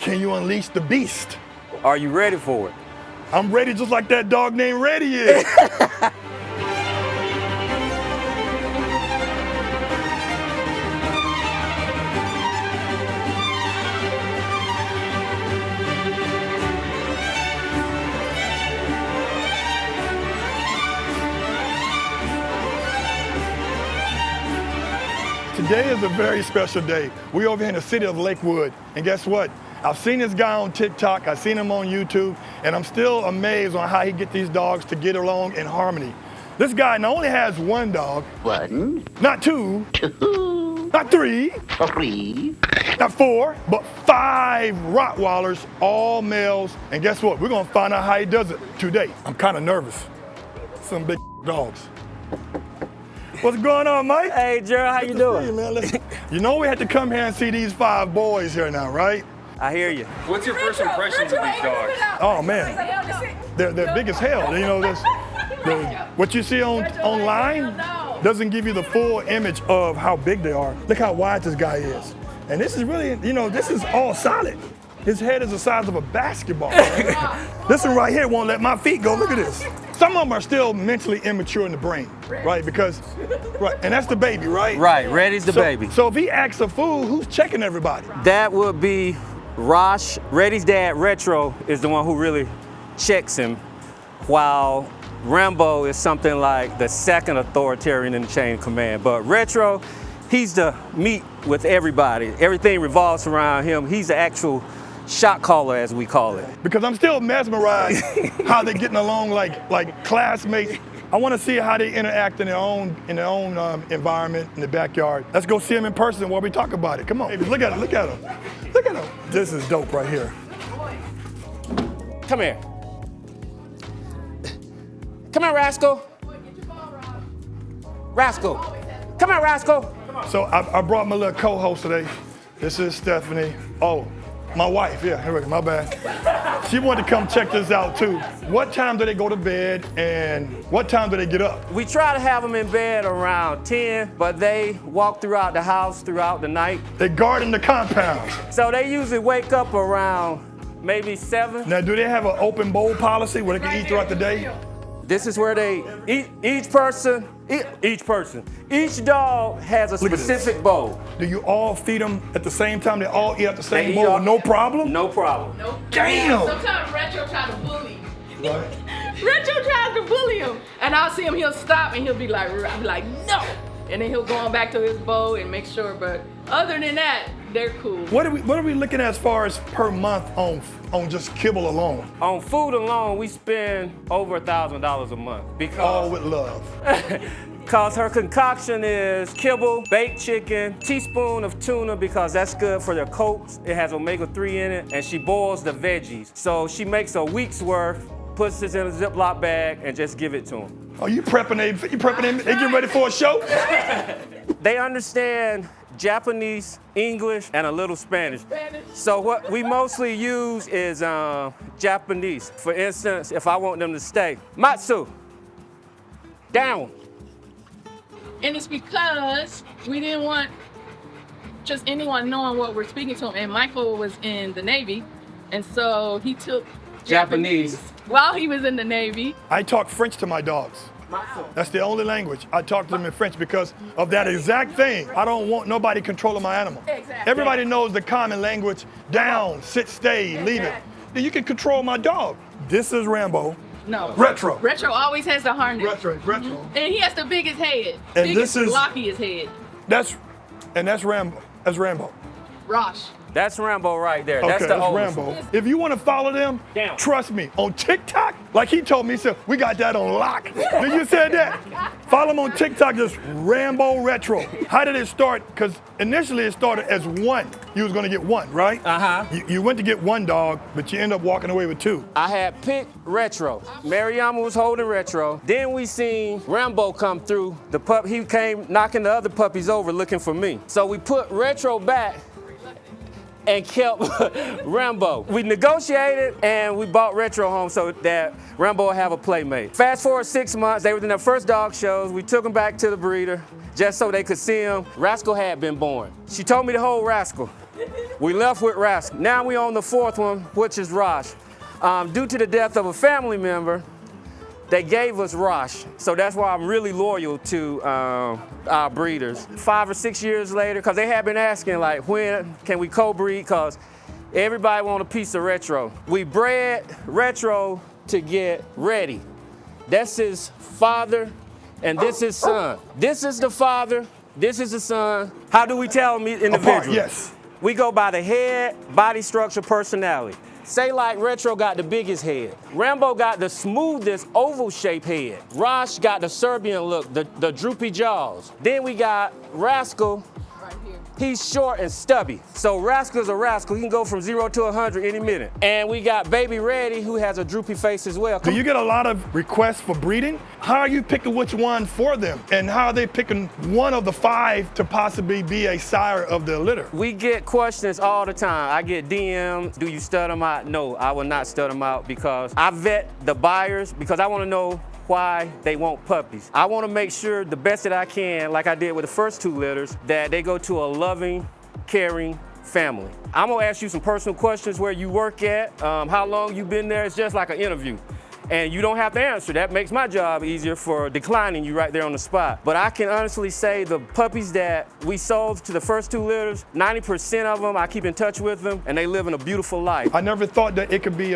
Can you unleash the beast? Are you ready for it? I'm ready just like that dog named Reddy is. Today is a very special day. We're over here in the city of Lakewood, and guess what? I've seen this guy on TikTok, I've seen him on YouTube, and I'm still amazed on how he gets these dogs to get along in harmony. This guy not only has one dog, not two, not three, not four, but 5 Rottweilers, all males, and guess what? We're gonna find out how he does it today. I'm kind of nervous. Some big dogs. What's going on, Mike? Hey, Gerald, how you doing? You, man. Listen, you know we had to come here and see these 5 boys here now, right? I hear you. What's your first impressions of these dogs? Oh man, they're big as hell. You know, what you see online doesn't give you the full image of how big they are. Look how wide this guy is, and this is really, this is all solid. His head is the size of a basketball. This one right here won't let my feet go. Look at this. Some of them are still mentally immature in the brain, right? And that's the baby, right? Right, Reddy's the baby. So if he acts a fool, who's checking everybody? That would be Rosh. Reddy's dad, Retro, is the one who really checks him, while Rambo is something like the second authoritarian in the chain of command. But Retro, he's the meet with everybody. Everything revolves around him. He's the actual shot caller, as we call it. Because I'm still mesmerized how they're getting along like classmates. I want to see how they interact in their own environment in the backyard. Let's go see them in person while we talk about it. Come on, baby, look at him, look at him, look at him. This is dope right here. Come here. Come here, Rascal. Rascal. Come here, Rascal. So I brought my little co-host today. This is Stephanie. Oh, my wife, yeah, here we go, my bad. She wanted to come check this out too. What time do they go to bed and what time do they get up? We try to have them in bed around 10, but they walk throughout the house throughout the night. They garden the compound. So they usually wake up around maybe 7. Now, do they have an open bowl policy where they can eat throughout the day? This is where they eat. Each dog has a specific bowl. Do you all feed them at the same time? They all eat at the same bowl with no problem? No problem. Damn! Sometimes Retro tries to bully. What? Retro tries to bully him. And I'll see him, he'll stop and he'll be like, no! And then he'll go on back to his bowl and make sure, but other than that, they're cool. What are we looking at as far as per month on just kibble alone? On food alone, we spend over $1,000 a month. Because all with love. Because her concoction is kibble, baked chicken, teaspoon of tuna because that's good for their coats. It has omega-3 in it, and she boils the veggies. So she makes a week's worth, puts this in a Ziploc bag, and just give it to them. Oh, you prepping them? They getting ready for a show? They understand Japanese, English, and a little Spanish. So what we mostly use is Japanese. For instance, if I want them to stay, Matsu, down. And it's because we didn't want just anyone knowing what we're speaking to him. And Michael was in the Navy, and so he took Japanese while he was in the Navy. I talk French to my dogs. That's the only language. I talk to them in French because of that exact thing. I don't want nobody controlling my animal. Exactly. Everybody knows the common language, down, sit, stay, leave it. Then you can control my dog. This is Rambo. No. Retro. Retro always has the harness. Retro. And he has the biggest head. And biggest, this is floppiest head. That's Rambo. That's Rambo. Rosh. That's Rambo right there. Okay, that's the oldest. Rambo. If you want to follow them, Down. Trust me, on TikTok, like he told me, he said, we got that on lock. Did you say that? Follow him on TikTok, just Rambo Retro. How did it start? Because initially it started as one. You was going to get one, right? Uh-huh. You went to get one dog, but you end up walking away with 2. I had picked Retro. Mariama was holding Retro. Then we seen Rambo come through. He came knocking the other puppies over looking for me. So we put Retro back and kept Rambo. We negotiated and we bought Retro home so that Rambo would have a playmate. Fast forward 6 months, they were in their first dog shows. We took them back to the breeder just so they could see him. Rascal had been born. She told me to hold Rascal. We left with Rascal. Now we on the fourth one, which is Rosh. Due to the death of a family member, they gave us Rosh. So that's why I'm really loyal to our breeders. 5 or 6 years later, because they have been asking, like, when can we co-breed? Because everybody want a piece of Retro. We bred Retro to get ready. That's his father, and this is son. This is the father, this is the son. How do we tell them individually? Apart, yes. We go by the head, body structure, personality. Say like Retro got the biggest head. Rambo got the smoothest oval-shaped head. Rosh got the Serbian look, the droopy jaws. Then we got Rascal. Right here. He's short and stubby. So Rascal's a rascal. He can go from 0 to 100 any minute. And we got Baby Reddy, who has a droopy face as well. Do you get a lot of requests for breeding? How are you picking which one for them? And how are they picking one of the 5 to possibly be a sire of the litter? We get questions all the time. I get DMs, do you stud them out? No, I will not stud them out because I vet the buyers because I want to know why they want puppies. I want to make sure the best that I can, like I did with the first 2 litters, that they go to a loving, caring family. I'm gonna ask you some personal questions, where you work at, how long you been there. It's just like an interview. And you don't have to answer. That makes my job easier for declining you right there on the spot. But I can honestly say the puppies that we sold to the first 2 litters, 90% of them, I keep in touch with them, and they live in a beautiful life. I never thought that it could be,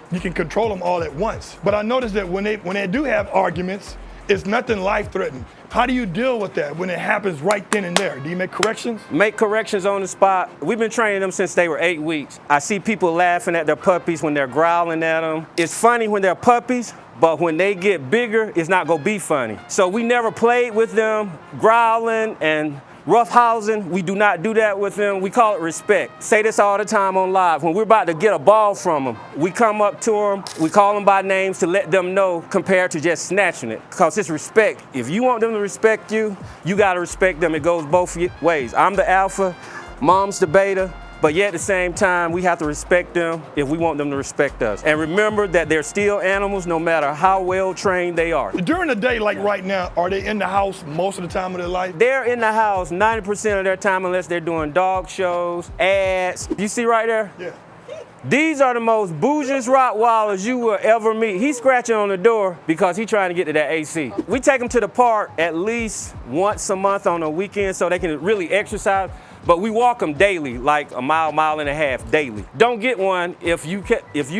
you can control them all at once. But I noticed that when they do have arguments, it's nothing life-threatening. How do you deal with that when it happens right then and there? Do you make corrections? Make corrections on the spot. We've been training them since they were 8 weeks. I see people laughing at their puppies when they're growling at them. It's funny when they're puppies, but when they get bigger, it's not gonna be funny. So we never played with them growling and roughhousing. We do not do that with them. We call it respect. Say this all the time on live. When we're about to get a ball from them, we come up to them, we call them by names to let them know compared to just snatching it. Because it's respect. If you want them to respect you, you gotta respect them. It goes both ways. I'm the alpha, mom's the beta, but yet at the same time, we have to respect them if we want them to respect us. And remember that they're still animals no matter how well trained they are. During the day, like right now, are they in the house most of the time of their life? They're in the house 90% of their time unless they're doing dog shows, ads. You see right there? Yeah. These are the most bougiest Rottweilers you will ever meet. He's scratching on the door because he's trying to get to that AC. We take them to the park at least once a month on a weekend so they can really exercise. But we walk them daily, like a mile and a half daily. Don't get one if you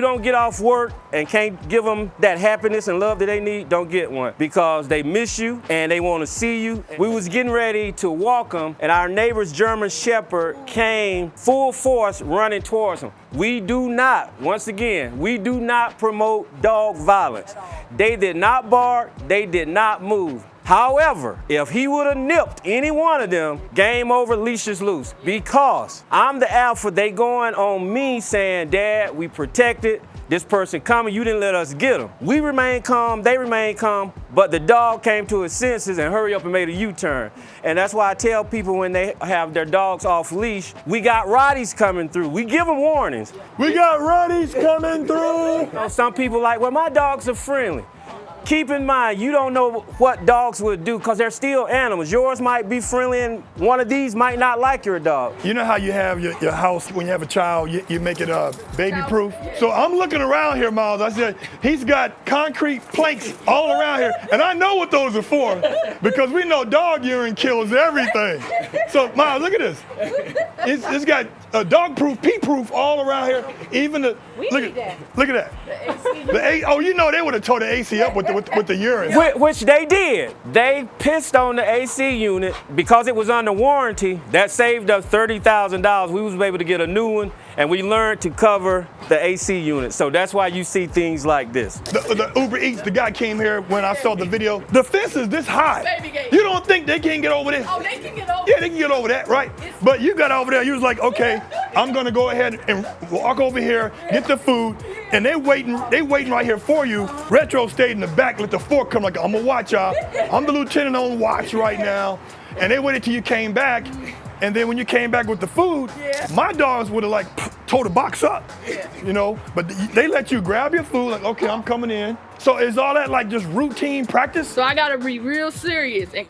don't get off work and can't give them that happiness and love that they need. Don't get one because they miss you and they want to see you. We was getting ready to walk them, and our neighbor's German Shepherd came full force running towards them. We do not, once again, we do not promote dog violence. They did not bark. They did not move. However, if he would have nipped any one of them, game over, leash is loose. Because I'm the alpha, they going on me saying, Dad, we protected this person coming, you didn't let us get him. We remain calm, they remain calm, but the dog came to his senses and hurry up and made a U-turn. And that's why I tell people when they have their dogs off leash, we got Rotties coming through. We give them warnings. We got Rotties coming through. You know, some people like, well, my dogs are friendly. Keep in mind, you don't know what dogs would do because they're still animals. Yours might be friendly and one of these might not like your dog. You know how you have your house when you have a child, you make it baby-proof? So I'm looking around here, Miles. I said, he's got concrete planks all around here. And I know what those are for because we know dog urine kills everything. So, Miles, look at this. It's got dog-proof, pee-proof all around here. Even the, look at that. The AC. Oh, you know they would have tore the AC up with the urine. Which they did. They pissed on the AC unit because it was under warranty. That saved us $30,000. We was able to get a new one, and we learned to cover the AC unit. So that's why you see things like this. The Uber Eats, the guy came here when I saw the video. The fence is this high. You don't think they can't get over this? Oh, they can get over. Yeah, they can get over that, right? But you got over there, you was like, okay, I'm gonna go ahead and walk over here, get the food, and they waiting right here for you. Retro stayed in the back, let the fork come, like, I'm gonna watch y'all. I'm the lieutenant on watch right now. And they waited till you came back, and then when you came back with the food, my dogs would have like tore the box up, you know? But they let you grab your food, like, okay, I'm coming in. So is all that like just routine practice? So I gotta be real serious and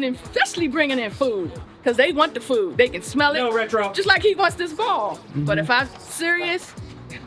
especially bringing in food. because they want the food. They can smell it. No, Retro. Just like he wants this ball. But if I'm serious,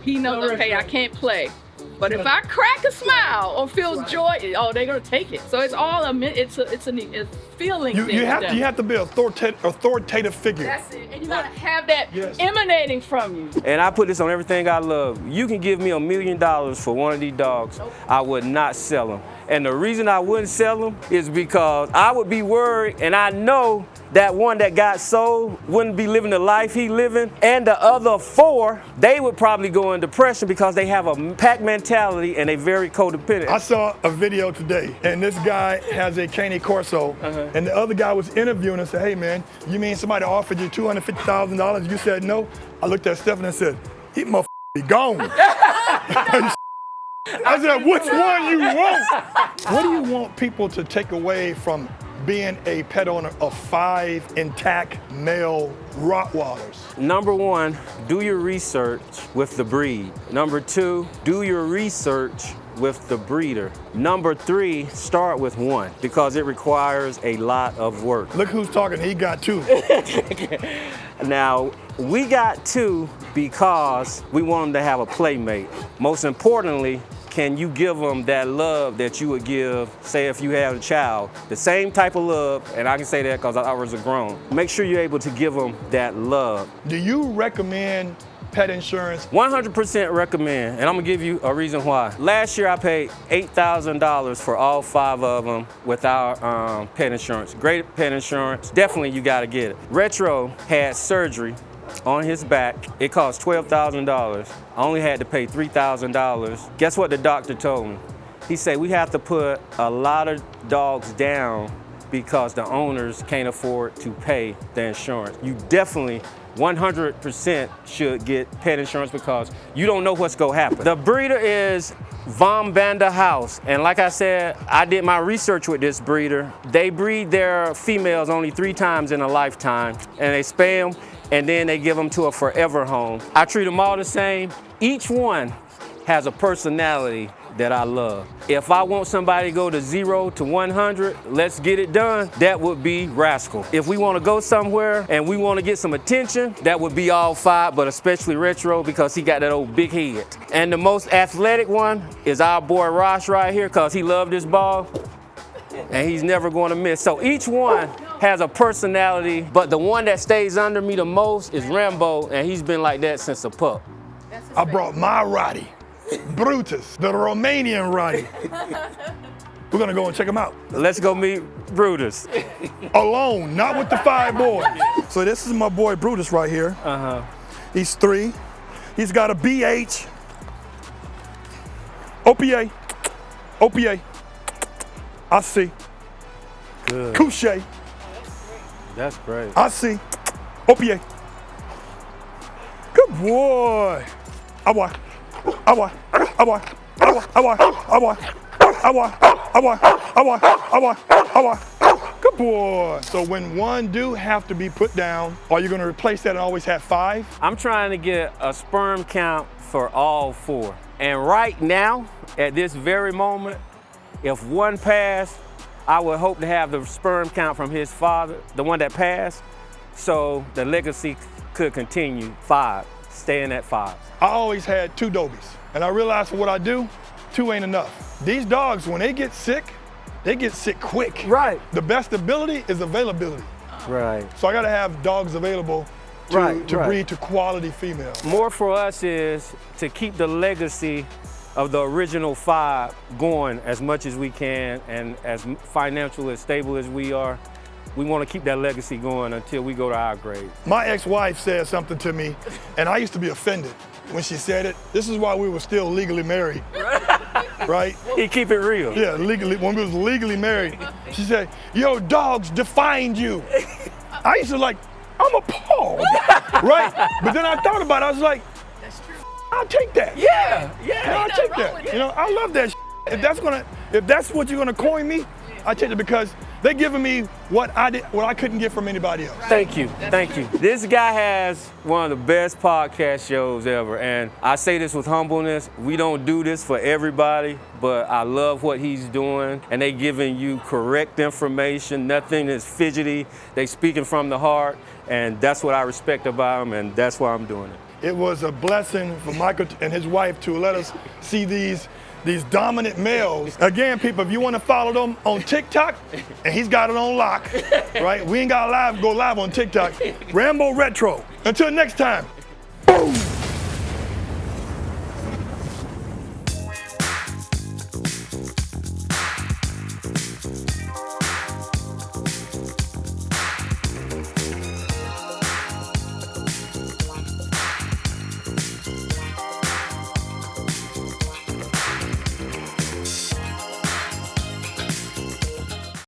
he knows, No, okay, Retro. I can't play. But if I crack a smile or feel joy, oh, they're gonna take it. So it's all it's a feeling. You have to be an authoritative figure. That's it. And you gotta have that Yes. emanating from you. And I put this on everything I love. You can give me $1 million for one of these dogs. I would not sell them. And the reason I wouldn't sell them is because I would be worried, and I know that one that got sold wouldn't be living the life he living. And the other 4, they would probably go in depression because they have a pack mentality and they very codependent. I saw a video today, and this guy has a Cane Corso, and the other guy was interviewing and said, hey man, you mean somebody offered you $250,000? You said no? I looked at Stephen and said, he motherfucker be gone. I said, which one you want? What do you want people to take away from being a pet owner of 5 intact male Rottweilers? Number 1, do your research with the breed. Number 2, do your research with the breeder. Number 3, start with 1 because it requires a lot of work. Look who's talking, he got 2. Now, we got 2 because we want them to have a playmate. Most importantly, can you give them that love that you would give, say if you had a child? The same type of love, and I can say that because ours are grown. Make sure you're able to give them that love. Do you recommend pet insurance? 100% recommend, and I'm gonna give you a reason why. Last year I paid $8,000 for all 5 of them with our pet insurance. Great pet insurance, definitely you gotta get it. Retro had surgery on his back. It cost $12,000. I only had to pay $3,000. Guess what the doctor told me? He said we have to put a lot of dogs down because the owners can't afford to pay the insurance. You definitely 100% should get pet insurance because you don't know what's gonna happen. The breeder is Von Bander House, and like I said, I did my research with this breeder. They breed their females only 3 times in a lifetime, and they spay them, and then they give them to a forever home. I treat them all the same. Each one has a personality that I love. If I want somebody to go to 0 to 100, let's get it done, that would be Rascal. If we want to go somewhere and we want to get some attention, that would be all 5, but especially Retro because he got that old big head. And the most athletic one is our boy Ross right here because he loved this ball and he's never going to miss. So each one has a personality, but the one that stays under me the most is Rambo, and he's been like that since a pup. I brought my Roddy, Brutus, the Romanian Roddy. We're gonna go and check him out. Let's go meet Brutus. Alone, not with the 5 boys. So this is my boy Brutus right here. He's 3. He's got a BH, OPA, OPA. I see. Good. Couche. That's great. I see. OPA. Good boy. Awa. Awa. Awa. Awa. Awa. Awa. Awa. Awa. Awa. Awa. Awa. Good boy. So when one do have to be put down, are you going to replace that and always have 5? I'm trying to get a sperm count for all 4. And right now, at this very moment, if one passed, I would hope to have the sperm count from his father, the one that passed, so the legacy could continue. 5, staying at 5. I always had 2 Dobies, and I realized for what I do, 2 ain't enough. These dogs, when they get sick quick. Right. The best ability is availability. Right. So I gotta have dogs available to breed to quality females. More for us is to keep the legacy of the original 5 going as much as we can, and as financially stable as we are, we want to keep that legacy going until we go to our grade. My ex-wife said something to me, and I used to be offended when she said it. This is why we were still legally married, right? He keep it real. Yeah, legally, when we was legally married. She said, your dogs defined you. I used to like, I'm appalled, right? But then I thought about it, I was like, I'll take that. Yeah. I'll take that. You know, I love that. If that's what you're gonna coin me, I take it because They're giving me what I couldn't get from anybody else. Thank you, thank you. This guy has one of the best podcast shows ever, and I say this with humbleness. We don't do this for everybody, but I love what he's doing, and they giving you correct information. Nothing is fidgety. They speaking from the heart, and that's what I respect about him, and that's why I'm doing it. It was a blessing for Michael and his wife to let us see these dominant males. Again, people, if you want to follow them on TikTok, and he's got it on lock, right? We ain't got to go live on TikTok. Rambo Retro. Until next time.